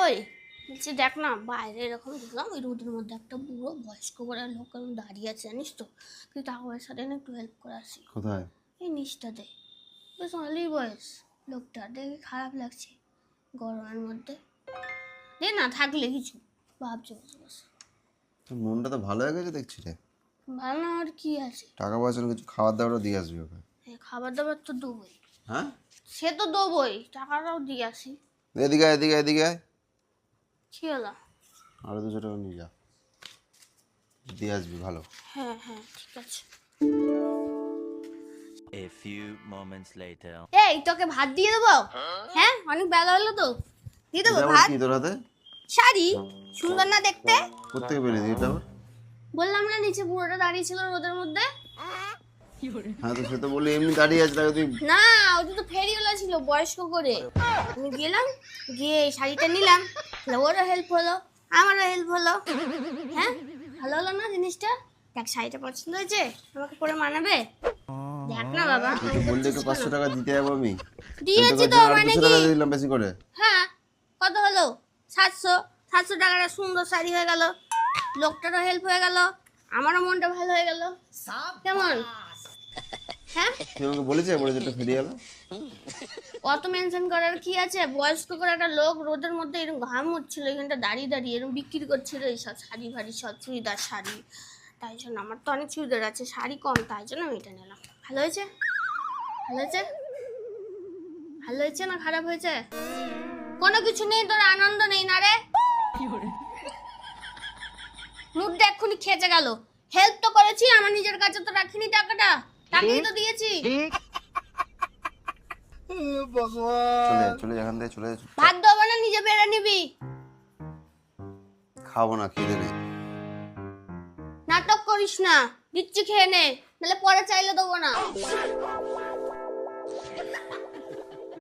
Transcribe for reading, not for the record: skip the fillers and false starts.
ওই বলছি দেখ না, বাইরে এরকম দেখলাম ওই রোদের মধ্যে একটা বুড়ো বয়স্ক করে লোক এরকম দাঁড়িয়ে আছে, জানিস তো? কিন্তু টাকার সাথে না একটু হেল্প করে আসি। কোথায়? এই নিচটাতে। বেশ অনেকই বয়স লোকটা, দেখে খারাপ লাগছে গরমের মধ্যে। দে না থাকলে কিছু ভাবছে বসে বসে। তোর মনটা তো ভালো হয়ে গেছে দেখছি রে। ভালো না আর কি আছে? টাকা পয়সা কিছু খাবার দাবারও দিয়ে আসবি ওকে। খাবার দাবার তো দেবোই, হ্যাঁ, সে তো দেবোই, টাকাটাও দিয়ে আসি। এদিকে আয়, এদিকে আয়, এদিকে আয়। কি হলো? আরো 200 টাকা নিয়ে যা, দিয়ে আসবি ভালো। হ্যাঁ হ্যাঁ ঠিক আছে। A few moments later. এই তোকে ভাত দিয়ে দেবো? হ্যাঁ অনেক বেলা হলো তো, দিয়ে দেবো এটা আবার ভাত। কি তোর হাতে? শাড়ি সুন্দর না দেখতে? কোত্থেকে পেলি তুই এটা আবার? বললাম না নিচে বুড়োটা দাঁড়িয়ে ছিল রোদের মধ্যে। হ্যাঁ, তো সে তো বললি এমনি দাঁড়িয়ে আছে, তাকে তুই। না ওটা তো ফেরিওয়ালা ছিল বয়স্ক করে। আমি গেলাম, গিয়ে এই শাড়িটা নিলাম, তাহলে ওরও হেল্প হলো আমারও হেল্প হলো। হ্যাঁ ভালো হলো না জিনিসটা? দেখ শাড়িটা পছন্দ হয়েছে, আমাকে পরে মানাবে? দেখ না বাবা। তুই তো বললি তো 500 টাকা দিতে যাবো আমি। দিয়েছি তো, আর মানে 200 কি? টাকা দিয়ে দিলাম বেশি করে। হ্যাঁ কত হলো? 700 টাকার সুন্দর শাড়ি হয়ে গেল, লোকটারও হেল্প হয়ে গেল, আমারও মনটা ভালো হয়ে গেল। কেমন? হ্যাঁ তুই আমাকে বলেছে একটা ফেরিওয়ালা। অত মেনশন করার কি আছে? বয়স্ক করে একটা লোক রোদের মধ্যে এরকম ঘাম হচ্ছিল, এখানটা দাঁড়িয়ে দাঁড়িয়ে এরকম বিক্রি করছিল এইসব শাড়ি ভাড়ি সব চুড়িদার শাড়ি। তাই জন্য আমার তো অনেক চুড়িদার আছে, শাড়ি কম, তাই জন্য আমি এটা নিলাম। ভালো হয়েছে? ভালো হয়েছে? ভালো হয়েছে না খারাপ হয়েছে? কোনো কিছু নেই তোর, আনন্দ নেই না রে? মুডটা এক্ষুনি খেচে গেল। হেল্প তো করেছি, আমার নিজের কাছে তো রাখিনি টাকাটা, টাকাই তো দিয়েছি। চলে যা এখান থেকে, চলে যা। ভাত দেবো না, নিজে বেড়ে নিবি। খাবো না, খিদে নেই। নাটক করিস না, দিচ্ছি খেয়ে নে, নাহলে পরে চাইলে দেবো না।